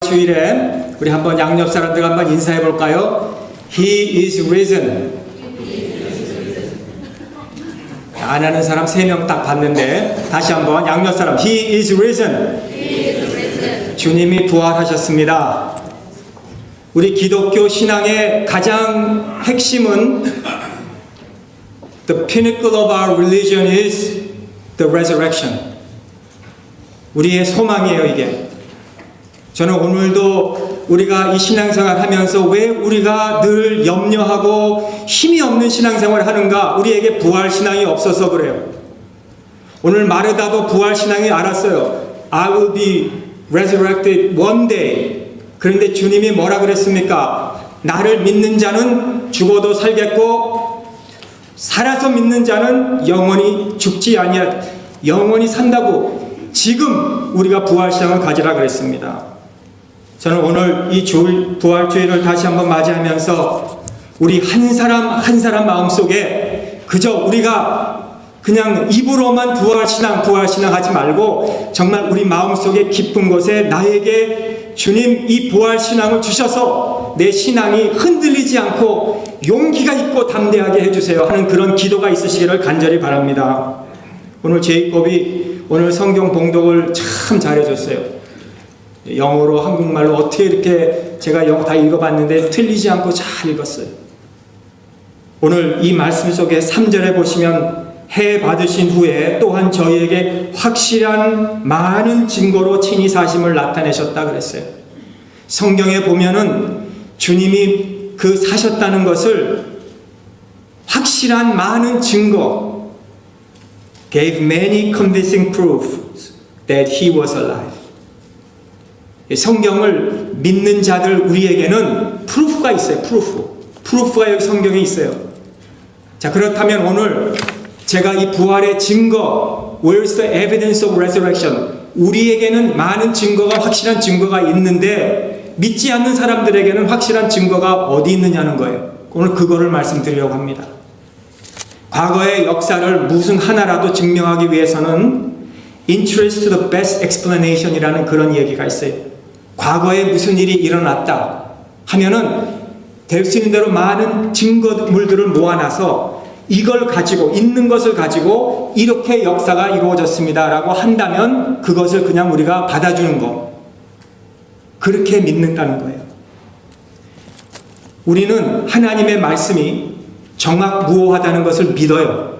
주일에 우리 한번 양옆 사람들 한번 인사해 볼까요? He is risen. 안 하는 사람 3명 딱 봤는데 다시 한번 양옆 사람 He is risen. 주님이 부활하셨습니다. 우리 기독교 신앙의 가장 핵심은 The pinnacle of our religion is the resurrection. 우리의 소망이에요, 이게. 저는 오늘도 우리가 이 신앙생활 하면서 왜 우리가 늘 염려하고 힘이 없는 신앙생활을 하는가? 우리에게 부활신앙이 없어서 그래요. 오늘 마르다도 부활신앙이 알았어요. I will be resurrected one day. 그런데 주님이 뭐라 그랬습니까? 나를 믿는 자는 죽어도 살겠고 살아서 믿는 자는 영원히 죽지 아니하 영원히 산다고 지금 우리가 부활신앙을 가지라 그랬습니다. 저는 오늘 이 부활주일을 다시 한번 맞이하면서 우리 한 사람 한 사람 마음속에 그저 우리가 그냥 입으로만 부활신앙 하지 말고 정말 우리 마음속에 깊은 곳에 나에게 주님 이 부활신앙을 주셔서 내 신앙이 흔들리지 않고 용기가 있고 담대하게 해주세요 하는 그런 기도가 있으시기를 간절히 바랍니다. 오늘 제이콥이 오늘 성경 봉독을 참 잘해줬어요. 영어로 한국말로 어떻게 이렇게 제가 영어 다 읽어봤는데 틀리지 않고 잘 읽었어요. 오늘 이 말씀 속에 3절에 보시면 해 받으신 후에 또한 저희에게 확실한 많은 증거로 친히 사심을 나타내셨다 그랬어요. 성경에 보면은 주님이 그 사셨다는 것을 확실한 많은 증거 gave many convincing proofs that he was alive. 성경을 믿는 자들 우리에게는 프루프가 있어요. 프루프가 여기 성경에 있어요. 자, 그렇다면 오늘 제가 이 부활의 증거 Where's the evidence of resurrection? 우리에게는 많은 증거가 확실한 증거가 있는데 믿지 않는 사람들에게는 확실한 증거가 어디 있느냐는 거예요. 오늘 그거를 말씀드리려고 합니다. 과거의 역사를 무슨 하나라도 증명하기 위해서는 interest to the best explanation 이라는 그런 얘기가 있어요. 과거에 무슨 일이 일어났다 하면은 될 수 있는 대로 많은 증거물들을 모아놔서 이걸 가지고 있는 것을 가지고 이렇게 역사가 이루어졌습니다 라고 한다면 그것을 그냥 우리가 받아주는 거 그렇게 믿는다는 거예요. 우리는 하나님의 말씀이 정확무오하다는 것을 믿어요.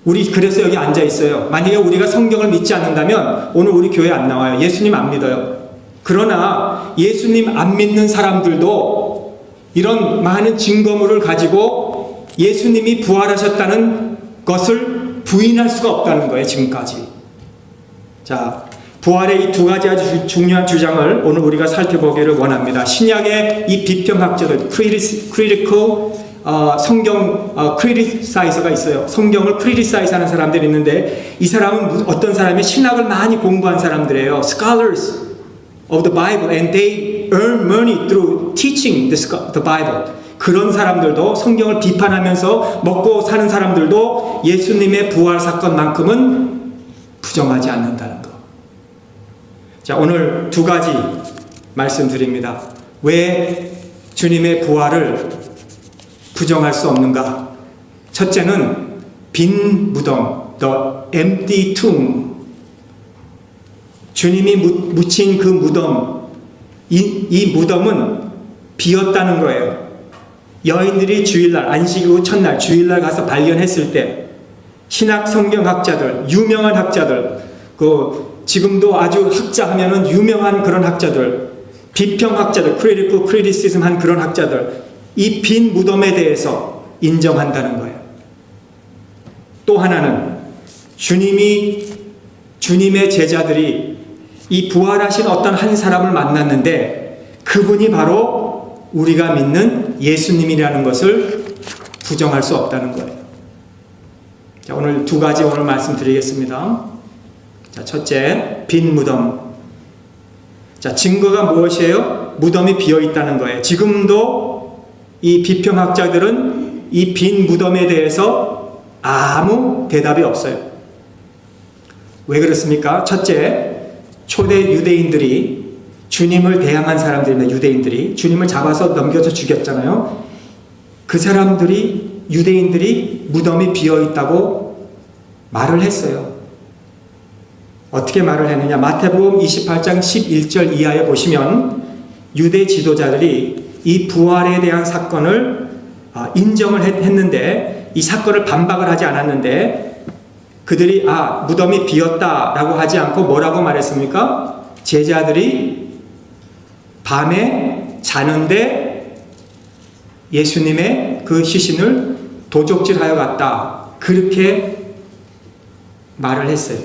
우리 그래서 여기 앉아 있어요. 만약에 우리가 성경을 믿지 않는다면 오늘 우리 교회 안 나와요. 예수님 안 믿어요. 그러나 예수님 안 믿는 사람들도 이런 많은 증거물을 가지고 예수님이 부활하셨다는 것을 부인할 수가 없다는 거예요. 지금까지. 자, 부활의 이 두 가지 아주 중요한 주장을 오늘 우리가 살펴보기를 원합니다. 신약의 이 비평학자들 critical 성경 크리티사이저가 있어요. 성경을 크리티사이즈 하는 사람들이 있는데 이 사람은 어떤 사람이 신학을 많이 공부한 사람들이에요. Scholars of the Bible and they earn money through teaching the Bible. 그런 사람들도 성경을 비판하면서 먹고 사는 사람들도 예수님의 부활 사건만큼은 부정하지 않는다는 것. 자, 오늘 두 가지 말씀드립니다. 왜 주님의 부활을 부정할 수 없는가? 첫째는 빈 무덤, the empty tomb. 주님이 묻힌 그 무덤, 이 무덤은 비었다는 거예요. 여인들이 주일날, 안식 후 첫날 주일날 가서 발견했을 때 신학 성경학자들, 유명한 학자들, 지금도 아주 학자 하면은 유명한 그런 학자들, 비평학자들, critical criticism 한 그런 학자들, 이 빈 무덤에 대해서 인정한다는 거예요. 또 하나는 주님의 제자들이 이 부활하신 어떤 한 사람을 만났는데 그분이 바로 우리가 믿는 예수님이라는 것을 부정할 수 없다는 거예요. 자, 오늘 두 가지 오늘 말씀드리겠습니다. 자, 첫째, 빈 무덤. 자, 증거가 무엇이에요? 무덤이 비어 있다는 거예요. 지금도 이 비평학자들은 이 빈 무덤에 대해서 아무 대답이 없어요. 왜 그렇습니까? 첫째, 초대 유대인들이 주님을 대항한 사람들이나 유대인들이 주님을 잡아서 넘겨서 죽였잖아요. 그 사람들이 유대인들이 무덤이 비어있다고 말을 했어요. 어떻게 말을 했느냐? 마태복음 28장 11절 이하에 보시면 유대 지도자들이 이 부활에 대한 사건을 인정을 했는데 이 사건을 반박을 하지 않았는데 그들이 무덤이 비었다라고 하지 않고 뭐라고 말했습니까? 제자들이 밤에 자는데 예수님의 그 시신을 도적질하여 갔다. 그렇게 말을 했어요.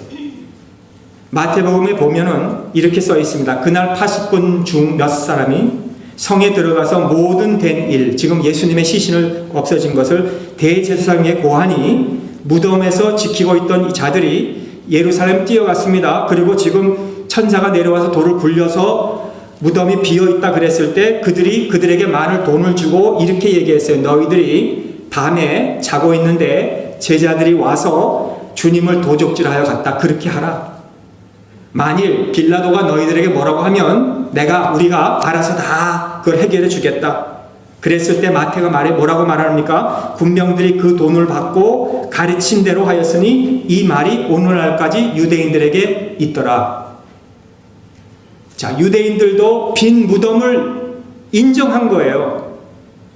마태복음에 보면은 이렇게 써 있습니다. 그날 파수꾼 중 몇 사람이 성에 들어가서 모든 된 일, 지금 예수님의 시신을 없어진 것을 대제사장의 고환이 무덤에서 지키고 있던 이 자들이 예루살렘 뛰어갔습니다. 그리고 지금 천사가 내려와서 돌을 굴려서 무덤이 비어있다 그랬을 때 그들에게 많은 돈을 주고 이렇게 얘기했어요. 너희들이 밤에 자고 있는데 제자들이 와서 주님을 도적질하여 갔다. 그렇게 하라. 만일 빌라도가 너희들에게 뭐라고 하면 우리가 알아서 다 그걸 해결해 주겠다. 그랬을 때 마태가 뭐라고 말합니까? 군병들이 그 돈을 받고 가르친 대로 하였으니 이 말이 오늘날까지 유대인들에게 있더라. 자, 유대인들도 빈 무덤을 인정한 거예요.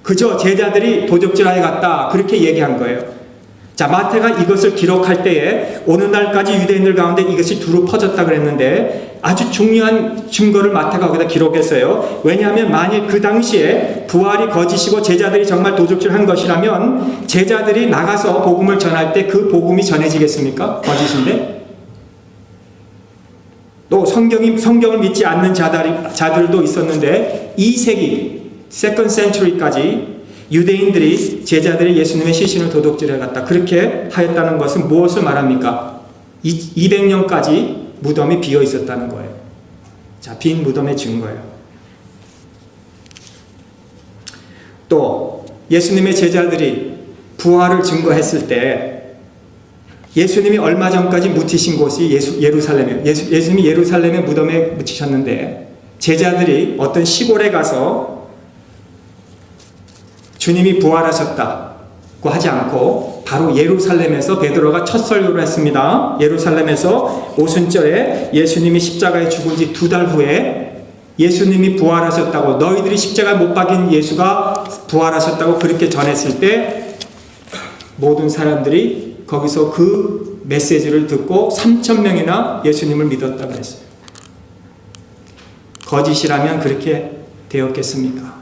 그저 제자들이 도적질하여 갔다. 그렇게 얘기한 거예요. 자, 마태가 이것을 기록할 때에 오늘날까지 유대인들 가운데 이것이 두루 퍼졌다 그랬는데 아주 중요한 증거를 마태가 거기다 기록했어요. 왜냐하면 만일 그 당시에 부활이 거짓이고 제자들이 정말 도적질한 것이라면 제자들이 나가서 복음을 전할 때 그 복음이 전해지겠습니까? 거짓인데? 또 성경을 믿지 않는 자들도 있었는데 2세기, second century까지 유대인들이 제자들이 예수님의 시신을 도둑질해 갔다. 그렇게 하였다는 것은 무엇을 말합니까? 200년까지 무덤이 비어 있었다는 거예요. 자, 빈 무덤의 증거예요. 또 예수님의 제자들이 부활을 증거했을 때 예수님이 얼마 전까지 묻히신 곳이 예루살렘이에요. 예수님이 예루살렘의 무덤에 묻히셨는데 제자들이 어떤 시골에 가서 주님이 부활하셨다고 하지 않고 바로 예루살렘에서 베드로가 첫 설교를 했습니다. 예루살렘에서 오순절에 예수님이 십자가에 죽은 지 2달 후에 예수님이 부활하셨다고, 너희들이 십자가에 못 박인 예수가 부활하셨다고 그렇게 전했을 때 모든 사람들이 거기서 그 메시지를 듣고 3,000명이나 예수님을 믿었다고 했어요. 거짓이라면 그렇게 되었겠습니까?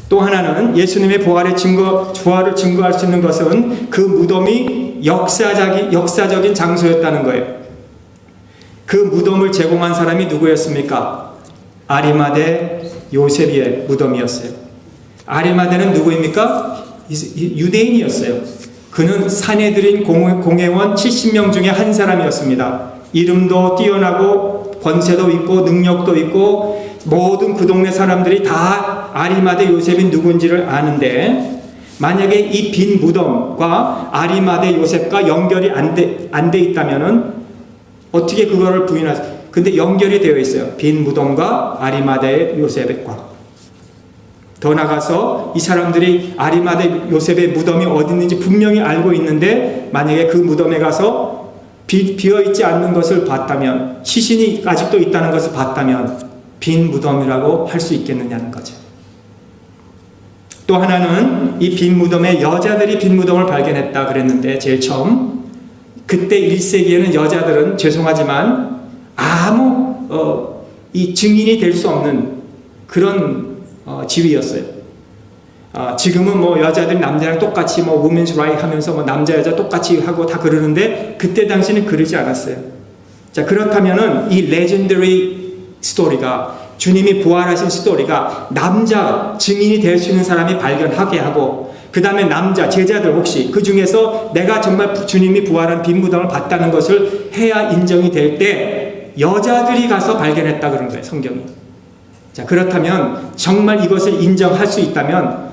또 하나는 예수님의 부활을 증거할 수 있는 것은 그 무덤이 역사적인 장소였다는 거예요. 그 무덤을 제공한 사람이 누구였습니까? 아리마대 요셉의 무덤이었어요. 아리마대는 누구입니까? 유대인이었어요. 그는 사내들인 공회원 70명 중에 한 사람이었습니다. 이름도 뛰어나고 권세도 있고 능력도 있고 모든 그 동네 사람들이 다 아리마대 요셉이 누군지를 아는데 만약에 이 빈 무덤과 아리마대 요셉과 연결이 안 돼 있다면은 어떻게 그거를 부인하세요? 근데 연결이 되어 있어요. 빈 무덤과 아리마대 요셉과. 더 나가서 이 사람들이 아리마대 요셉의 무덤이 어디 있는지 분명히 알고 있는데 만약에 그 무덤에 가서 비어있지 않는 것을 봤다면, 시신이 아직도 있다는 것을 봤다면 빈 무덤이라고 할 수 있겠느냐는 거죠. 또 하나는 이 빈 무덤에 여자들이 빈 무덤을 발견했다 그랬는데 제일 처음, 그때 1세기에는 여자들은 죄송하지만 아무 이 증인이 될 수 없는 그런 지위였어요. 지금은 뭐 여자들이 남자랑 똑같이 뭐 women's right 하면서 뭐 남자 여자 똑같이 하고 다 그러는데 그때 당시는 그러지 않았어요. 자, 그렇다면은 이 legendary 스토리가, 주님이 부활하신 스토리가 남자 증인이 될 수 있는 사람이 발견하게 하고, 그 다음에 남자 제자들 혹시 그 중에서 내가 정말 주님이 부활한 빈 무덤을 봤다는 것을 해야 인정이 될 때 여자들이 가서 발견했다 그런 거예요, 성경이. 자, 그렇다면 정말 이것을 인정할 수 있다면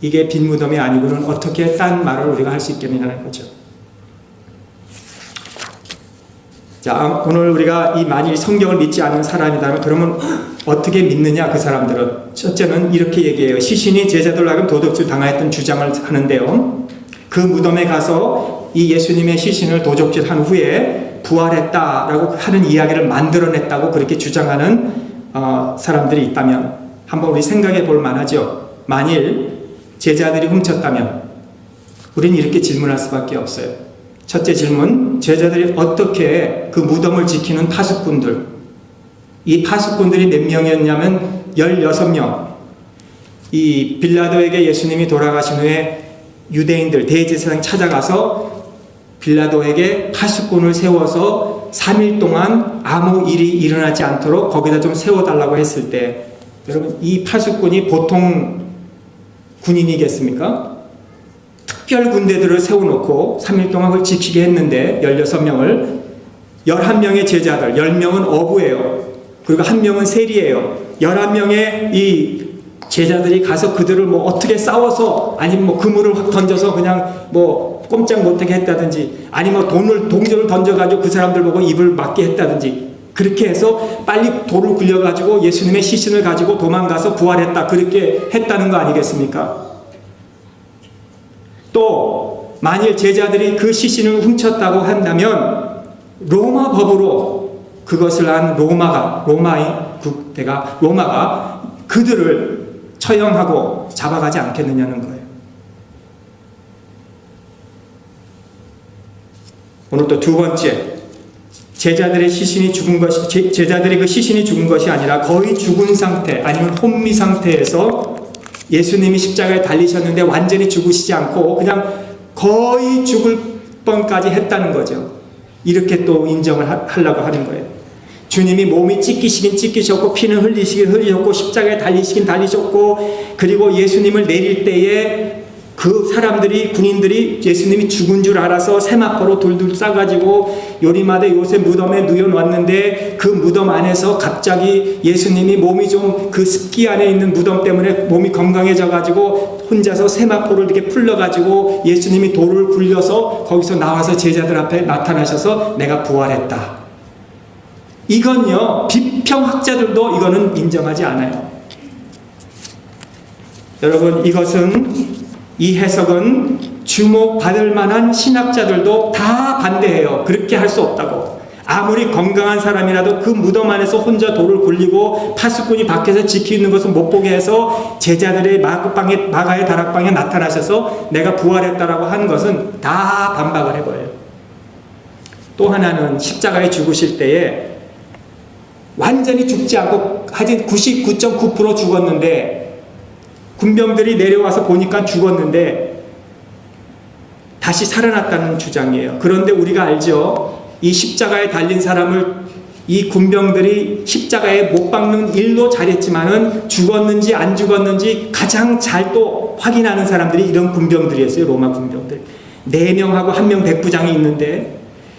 이게 빈 무덤이 아니고는 어떻게 딴 말을 우리가 할 수 있겠느냐는 거죠. 자, 오늘 우리가 이 만일 성경을 믿지 않는 사람이라면 그러면 어떻게 믿느냐 그 사람들은. 첫째는 이렇게 얘기해요. 시신이 제자들로 하여금 도둑질 당하였던 주장을 하는데요. 그 무덤에 가서 이 예수님의 시신을 도적질한 후에 부활했다라고 하는 이야기를 만들어냈다고 그렇게 주장하는 사람들이 있다면 한번 우리 생각해 볼 만하죠. 만일 제자들이 훔쳤다면 우리는 이렇게 질문할 수밖에 없어요. 첫째 질문, 제자들이 어떻게 그 무덤을 지키는 파수꾼들, 이 파수꾼들이 몇 명이었냐면 16명. 이 빌라도에게 예수님이 돌아가신 후에 유대인들 대제사장이 찾아가서 빌라도에게 파수꾼을 세워서 3일 동안 아무 일이 일어나지 않도록 거기다 좀 세워달라고 했을 때, 여러분 이 파수꾼이 보통 군인이겠습니까? 특별 군대들을 세워놓고 3일 동안 그걸 지키게 했는데 16명을 11명의 제자들, 10명은 어부예요. 그리고 1명은 세리예요. 11명의 이 제자들이 가서 그들을 뭐 어떻게 싸워서 아니면 뭐 그물을 확 던져서 그냥 뭐 꼼짝 못하게 했다든지 아니면 동전을 던져가지고 그 사람들 보고 입을 막게 했다든지 그렇게 해서 빨리 돌을 굴려가지고 예수님의 시신을 가지고 도망가서 부활했다 그렇게 했다는 거 아니겠습니까? 또 만일 제자들이 그 시신을 훔쳤다고 한다면 로마 법으로 그것을 한 로마가 그들을 처형하고 잡아가지 않겠느냐는 거예요. 오늘 또 두 번째, 제자들이 그 시신이 죽은 것이 아니라 거의 죽은 상태 아니면 혼미 상태에서 예수님이 십자가에 달리셨는데 완전히 죽으시지 않고 그냥 거의 죽을 뻔까지 했다는 거죠. 이렇게 또 인정을 하려고 하는 거예요. 주님이 몸이 찢기시긴 찢기셨고 피는 흘리시긴 흘리셨고 십자가에 달리시긴 달리셨고 그리고 예수님을 내릴 때에 그 사람들이 군인들이 예수님이 죽은 줄 알아서 세마포로 둘둘 싸가지고 요리마대 요셉 무덤에 누워놨는데 그 무덤 안에서 갑자기 예수님이 몸이 좀 그 습기 안에 있는 무덤 때문에 몸이 건강해져가지고 혼자서 세마포를 이렇게 풀러가지고 예수님이 돌을 굴려서 거기서 나와서 제자들 앞에 나타나셔서 내가 부활했다. 이건요 비평학자들도 이거는 인정하지 않아요. 여러분 이 해석은 주목받을 만한 신학자들도 다 반대해요. 그렇게 할 수 없다고. 아무리 건강한 사람이라도 그 무덤 안에서 혼자 돌을 굴리고 파수꾼이 밖에서 지키는 것을 못 보게 해서 제자들의 마가의 다락방에 나타나셔서 내가 부활했다라고 하는 것은 다 반박을 해버려요. 또 하나는 십자가에 죽으실 때에 완전히 죽지 않고 하여튼 99.9% 죽었는데 군병들이 내려와서 보니까 죽었는데 다시 살아났다는 주장이에요. 그런데 우리가 알죠. 이 십자가에 달린 사람을 이 군병들이 십자가에 못 박는 일도 잘했지만은 죽었는지 안 죽었는지 가장 잘 또 확인하는 사람들이 이런 군병들이었어요. 로마 군병들. 4명하고 1명 백부장이 있는데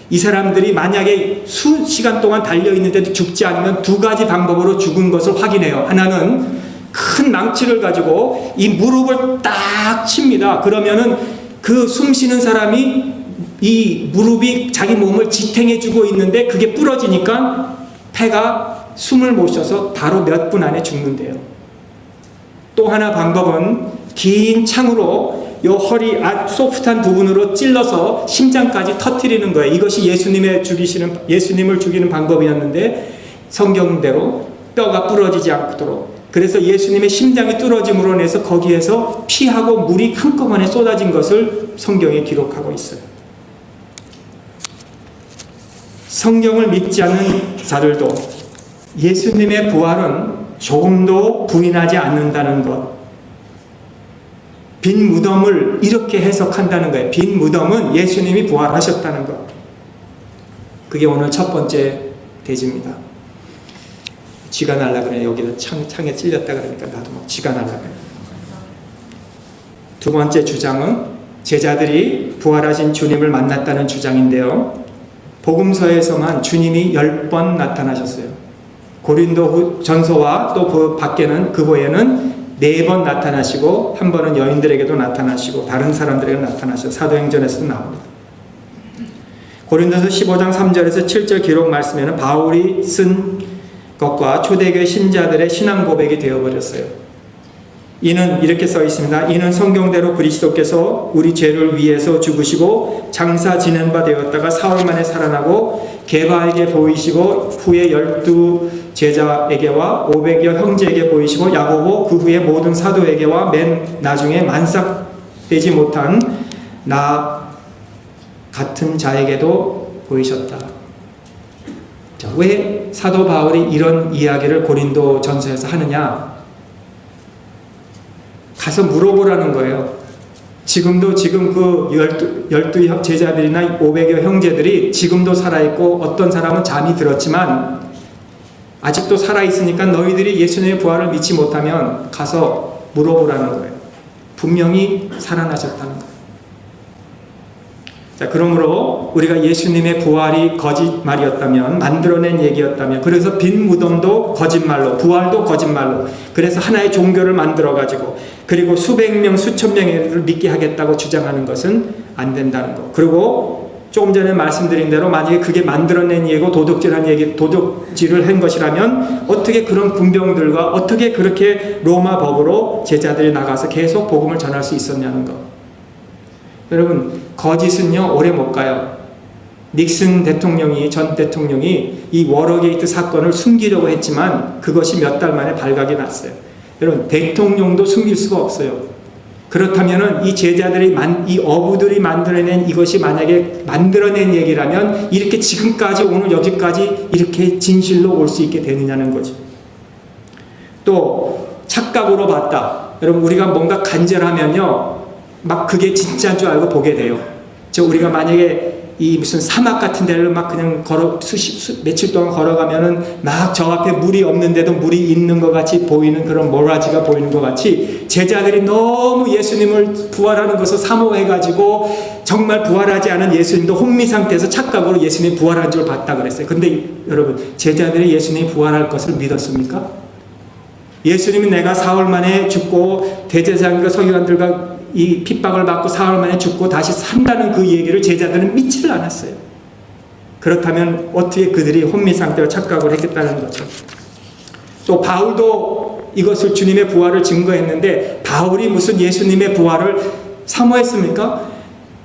이 사람들이 만약에 수시간 동안 달려있는데도 죽지 않으면 두 가지 방법으로 죽은 것을 확인해요. 하나는 큰 망치를 가지고 이 무릎을 딱 칩니다. 그러면은 그 숨 쉬는 사람이 이 무릎이 자기 몸을 지탱해주고 있는데 그게 부러지니까 폐가 숨을 못 쉬어서 바로 몇 분 안에 죽는데요. 또 하나 방법은 긴 창으로 요 허리 소프트한 부분으로 찔러서 심장까지 터뜨리는 거예요. 이것이 예수님을 죽이는 방법이었는데 성경대로 뼈가 부러지지 않도록. 그래서 예수님의 심장이 뚫어짐으로 인해서 거기에서 피하고 물이 한꺼번에 쏟아진 것을 성경에 기록하고 있어요. 성경을 믿지 않는 자들도 예수님의 부활은 조금도 부인하지 않는다는 것. 빈 무덤을 이렇게 해석한다는 거예요. 빈 무덤은 예수님이 부활하셨다는 것. 그게 오늘 첫 번째 대지입니다. 쥐가 날라 그래. 여기다 창에 찔렸다 그러니까 나도 막 쥐가 날라 그래. 두 번째 주장은 제자들이 부활하신 주님을 만났다는 주장인데요. 복음서에서만 주님이 10번 나타나셨어요. 고린도 전서와 또 그 밖에는 그 후에는 4번 나타나시고 한 번은 여인들에게도 나타나시고 다른 사람들에게 나타나셔서 사도행전에서도 나옵니다. 고린도서 15장 3절에서 7절 기록 말씀에는 바울이 쓴 것과 초대교회 신자들의 신앙 고백이 되어버렸어요. 이는 이렇게 써 있습니다. 이는 성경대로 그리스도께서 우리 죄를 위해서 죽으시고 장사 지낸 바 되었다가 사흘 만에 살아나고 게바에게 보이시고 후에 12 제자에게와 500여 형제에게 보이시고 야고보 그 후에 모든 사도에게와 맨 나중에 만삭되지 못한 나 같은 자에게도 보이셨다. 자, 왜 사도 바울이 이런 이야기를 고린도 전서에서 하느냐? 가서 물어보라는 거예요. 지금 그 12 제자들이나 500여 형제들이 지금도 살아있고 어떤 사람은 잠이 들었지만 아직도 살아있으니까 너희들이 예수님의 부활을 믿지 못하면 가서 물어보라는 거예요. 분명히 살아나셨다는 거예요. 자, 그러므로 우리가 예수님의 부활이 거짓말이었다면, 만들어낸 얘기였다면, 그래서 빈 무덤도 거짓말로, 부활도 거짓말로, 그래서 하나의 종교를 만들어가지고, 그리고 수백 명, 수천 명을 믿게 하겠다고 주장하는 것은 안 된다는 거. 그리고 조금 전에 말씀드린 대로 만약에 그게 만들어낸 얘기고 도둑질을 한 것이라면 어떻게 그런 군병들과 어떻게 그렇게 로마 법으로 제자들이 나가서 계속 복음을 전할 수 있었냐는 거. 여러분, 거짓은요 오래 못 가요. 닉슨 대통령이, 전 대통령이 이 워터게이트 사건을 숨기려고 했지만 그것이 몇 달 만에 발각이 났어요. 여러분, 대통령도 숨길 수가 없어요. 그렇다면은 이 제자들이 이 어부들이 만들어낸 이것이 만약에 만들어낸 얘기라면 이렇게 지금까지 오늘 여기까지 이렇게 진실로 올 수 있게 되느냐는 거죠. 또 착각으로 봤다. 여러분, 우리가 뭔가 간절하면요 막 그게 진짜인 줄 알고 보게 돼요. 우리가 만약에 이 무슨 사막 같은 데를 막 그냥 며칠 동안 걸어가면은 막 저 앞에 물이 없는데도 물이 있는 것 같이 보이는 그런 모라지가 보이는 것 같이 제자들이 너무 예수님을 부활하는 것을 사모해가지고 정말 부활하지 않은 예수님도 혼미 상태에서 착각으로 예수님이 부활한 줄 봤다 그랬어요. 근데 여러분, 제자들이 예수님이 부활할 것을 믿었습니까? 예수님이 내가 사흘 만에 죽고 대제사장과 서기관들과 이 핍박을 받고 사흘 만에 죽고 다시 산다는 그 얘기를 제자들은 믿지를 않았어요. 그렇다면 어떻게 그들이 혼미 상태로 착각을 했겠다는 거죠. 또 바울도 이것을 주님의 부활을 증거했는데 바울이 무슨 예수님의 부활을 사모했습니까?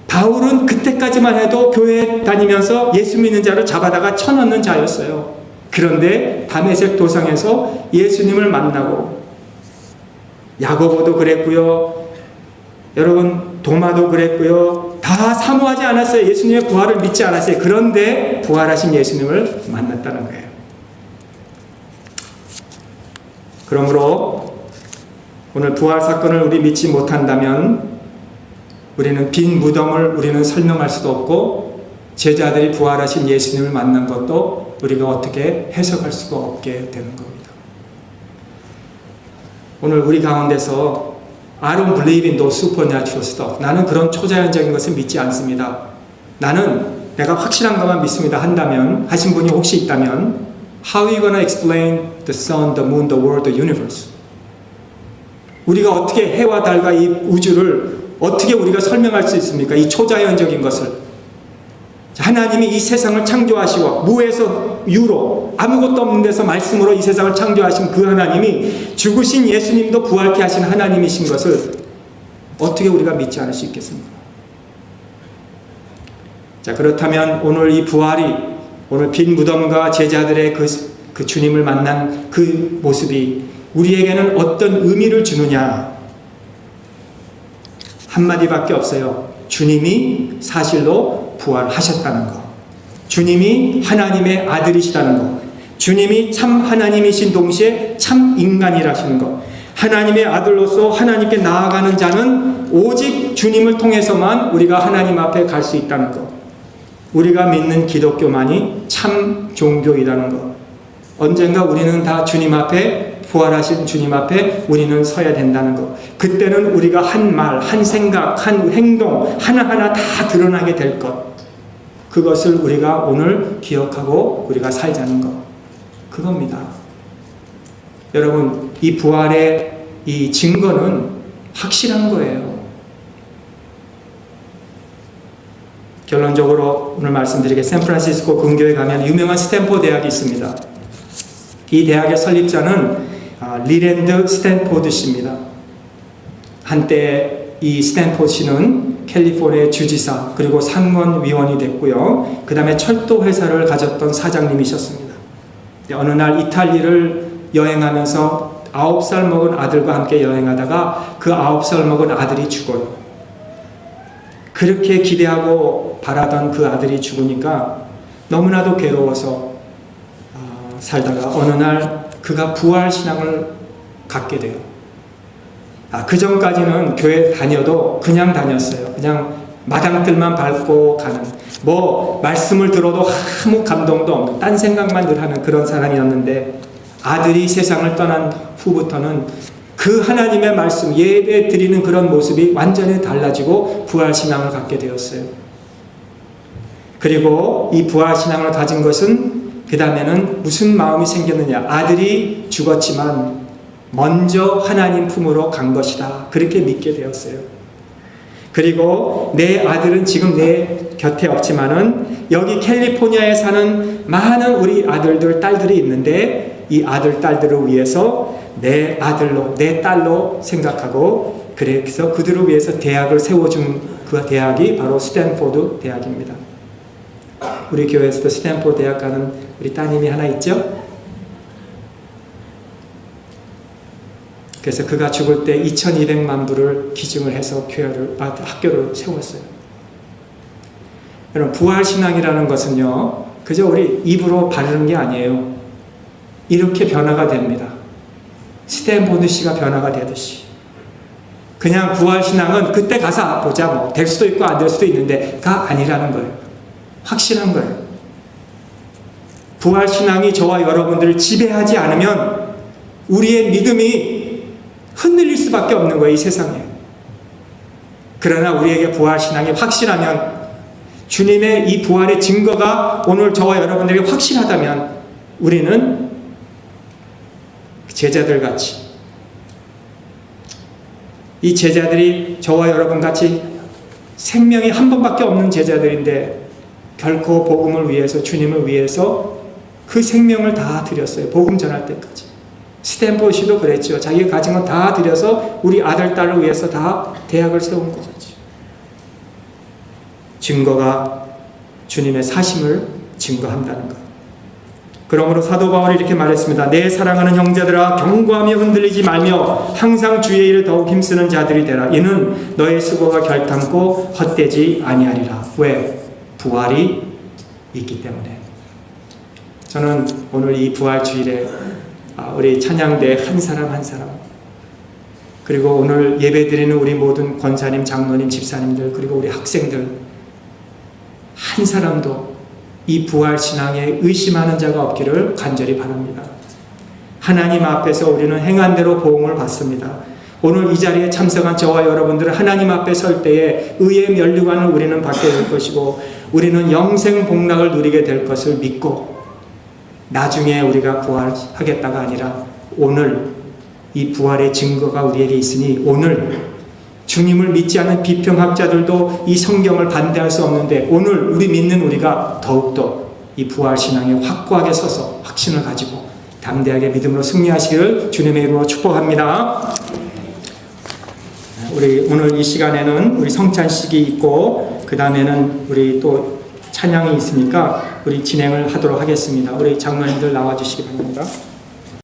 바울은 그때까지만 해도 교회 다니면서 예수 믿는 자를 잡아다가 쳐넣는 자였어요. 그런데 다메섹 도상에서 예수님을 만나고 야고보도 그랬고요. 여러분, 도마도 그랬고요. 다 사모하지 않았어요. 예수님의 부활을 믿지 않았어요. 그런데 부활하신 예수님을 만났다는 거예요. 그러므로 오늘 부활 사건을 우리 믿지 못한다면 우리는 빈 무덤을 우리는 설명할 수도 없고 제자들이 부활하신 예수님을 만난 것도 우리가 어떻게 해석할 수가 없게 되는 겁니다. 오늘 우리 가운데서 I don't believe in those supernatural stuff. 나는 그런 초자연적인 것을 믿지 않습니다. 나는 내가 확실한 것만 믿습니다 한다면, 하신 분이 혹시 있다면 How are you gonna explain the sun, the moon, the world, the universe? 우리가 어떻게 해와 달과 이 우주를 어떻게 우리가 설명할 수 있습니까? 이 초자연적인 것을. 하나님이 이 세상을 창조하시고 무에서 유로 아무것도 없는 데서 말씀으로 이 세상을 창조하신 그 하나님이 죽으신 예수님도 부활케 하신 하나님이신 것을 어떻게 우리가 믿지 않을 수 있겠습니까? 자, 그렇다면 오늘 이 부활이, 오늘 빈 무덤과 제자들의 그 주님을 만난 그 모습이 우리에게는 어떤 의미를 주느냐? 한마디밖에 없어요. 주님이 사실로 부활하셨다는 것, 주님이 하나님의 아들이시다는 것, 주님이 참 하나님이신 동시에 참 인간이라시는 것, 하나님의 아들로서 하나님께 나아가는 자는 오직 주님을 통해서만 우리가 하나님 앞에 갈 수 있다는 것, 우리가 믿는 기독교만이 참 종교이라는 것, 언젠가 우리는 다 주님 앞에, 부활하신 주님 앞에 우리는 서야 된다는 것, 그때는 우리가 한 말, 한 생각, 한 행동 하나하나 다 드러나게 될 것, 그것을 우리가 오늘 기억하고 우리가 살자는 것, 그겁니다. 여러분, 이 부활의 이 증거는 확실한 거예요. 결론적으로 오늘 말씀드리게 샌프란시스코 근교에 가면 유명한 스탠포드 대학이 있습니다. 이 대학의 설립자는 리랜드 스탠포드 씨입니다. 한때 이 스탠포드 씨는 캘리포니아 주지사 그리고 상원의원이 됐고요. 그 다음에 철도 회사를 가졌던 사장님이셨습니다. 어느 날 이탈리아를 여행하면서 9살 먹은 아들과 함께 여행하다가 그 9살 먹은 아들이 죽어요. 그렇게 기대하고 바라던 그 아들이 죽으니까 너무나도 괴로워서 살다가 어느 날 그가 부활신앙을 갖게 돼요. 그 전까지는 교회 다녀도 그냥 다녔어요. 그냥 마당들만 밟고 가는, 말씀을 들어도 아무 감동도 없는, 딴 생각만 늘 하는 그런 사람이었는데, 아들이 세상을 떠난 후부터는 그 하나님의 말씀, 예배 드리는 그런 모습이 완전히 달라지고 부활신앙을 갖게 되었어요. 그리고 이 부활신앙을 가진 것은 그 다음에는 무슨 마음이 생겼느냐. 아들이 죽었지만 먼저 하나님 품으로 간 것이다. 그렇게 믿게 되었어요. 그리고 내 아들은 지금 내 곁에 없지만은 여기 캘리포니아에 사는 많은 우리 아들들, 딸들이 있는데 이 아들, 딸들을 위해서 내 아들로, 내 딸로 생각하고 그래서 그들을 위해서 대학을 세워준 그 대학이 바로 스탠포드 대학입니다. 우리 교회에서도 스탠포드 대학 가는 우리 따님이 하나 있죠? 그래서 그가 죽을 때 2,200만 불을 기증을 해서 학교를 세웠어요. 여러분, 부활신앙이라는 것은요, 그저 우리 입으로 바르는 게 아니에요. 이렇게 변화가 됩니다. 스탠포드 씨가 변화가 되듯이. 그냥 부활신앙은 그때 가서 보자, 될 수도 있고 안 될 수도 있는데가 아니라는 거예요. 확실한 거예요. 부활신앙이 저와 여러분들을 지배하지 않으면 우리의 믿음이 흔들릴 수밖에 없는 거예요, 이 세상에. 그러나 우리에게 부활신앙이 확실하면, 주님의 이 부활의 증거가 오늘 저와 여러분들에게 확실하다면 우리는 제자들같이, 이 제자들이 저와 여러분같이 생명이 한 번밖에 없는 제자들인데 결코 복음을 위해서, 주님을 위해서 그 생명을 다 드렸어요. 복음 전할 때까지. 스탠포드 씨도 그랬죠. 자기가 가진 건 다 드려서 우리 아들, 딸을 위해서 다 대학을 세운 거죠. 증거가 주님의 사심을 증거한다는 것. 그러므로 사도 바울이 이렇게 말했습니다. 내 사랑하는 형제들아, 경고하며 흔들리지 말며 항상 주의 일을 더욱 힘쓰는 자들이 되라. 이는 너의 수고가 결탄코 헛되지 아니하리라. 왜? 부활이 있기 때문에. 저는 오늘 이 부활주일에 우리 찬양대 한 사람 한 사람, 그리고 오늘 예배드리는 우리 모든 권사님, 장로님, 집사님들, 그리고 우리 학생들 한 사람도 이 부활신앙에 의심하는 자가 없기를 간절히 바랍니다. 하나님 앞에서 우리는 행한 대로 보응을 받습니다. 오늘 이 자리에 참석한 저와 여러분들은 하나님 앞에 설 때에 의의 면류관을 우리는 받게 될 것이고 우리는 영생 복락을 누리게 될 것을 믿고 나중에 우리가 부활하겠다가 아니라 오늘 이 부활의 증거가 우리에게 있으니 오늘 주님을 믿지 않는 비평학자들도 이 성경을 반대할 수 없는데 오늘 우리 믿는 우리가 더욱더 이 부활신앙에 확고하게 서서 확신을 가지고 담대하게 믿음으로 승리하시기를 주님의 이름으로 축복합니다. 우리 오늘 이 시간에는 우리 성찬식이 있고 그 다음에는 우리 또 찬양이 있으니까 우리 진행을 하도록 하겠습니다. 우리 장로님들 나와주시기 바랍니다.